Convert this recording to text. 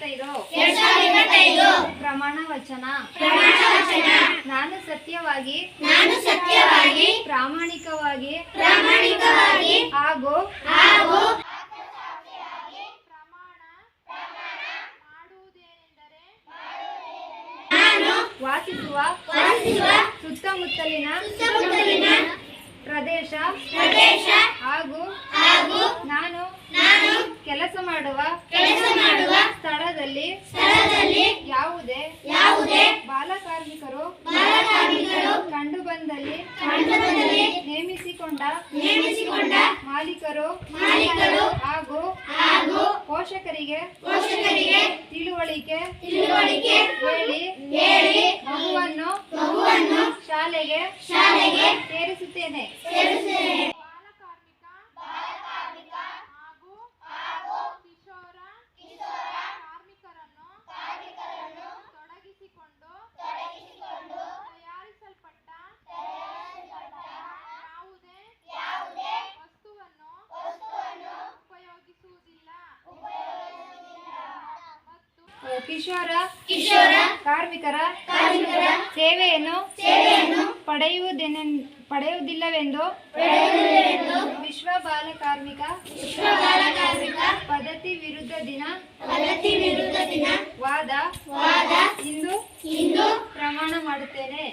2025 ಪ್ರಮಾಣ ವಚನ. ನಾನು ಸತ್ಯವಾಗಿ ಪ್ರಾಮಾಣಿಕವಾಗಿ ಹಾಗೂ ವಾಸಿಸುವ ಸುತ್ತಮುತ್ತಲಿನ ಪ್ರದೇಶ ಹಾಗೂ ನಾನು ಕೆಲಸ ಮಾಡುವ ಸ್ಥಳದಲ್ಲಿ ಯಾವುದೇ ಬಾಲಕಾರ್ಮಿಕರು ಕಂಡುಬಂದಲ್ಲಿ ನೇಮಿಸಿಕೊಂಡ ಮಾಲೀಕರು ಹಾಗೂ ಪೋಷಕರಿಗೆ ತಿಳುವಳಿಕೆ ಹೇಳಿ ಮಗುವನ್ನು ಶಾಲೆಗೆ ಸೇರಿಸುತ್ತೇನೆ. ತೊಡಗಿಸಿಕೊಂಡು ತಯಾರಿಸಲ್ಪಟ್ಟ ಯಾವುದೇ ವಸ್ತುವನ್ನು ಉಪಯೋಗಿಸುವುದಿಲ್ಲ ಮತ್ತು ಕಿಶೋರ ಕಾರ್ಮಿಕರ ಸೇವೆಯನ್ನು ಪಡೆಯುವುದಿಲ್ಲವೆಂದು ವಿಶ್ವ ಬಾಲ ಕಾರ್ಮಿಕ ಪದ್ಧತಿ ವಿರುದ್ಧ ದಿನ ವಾದ ಇಂದು ಪ್ರಮಾಣ ಮಾಡುತ್ತೇನೆ.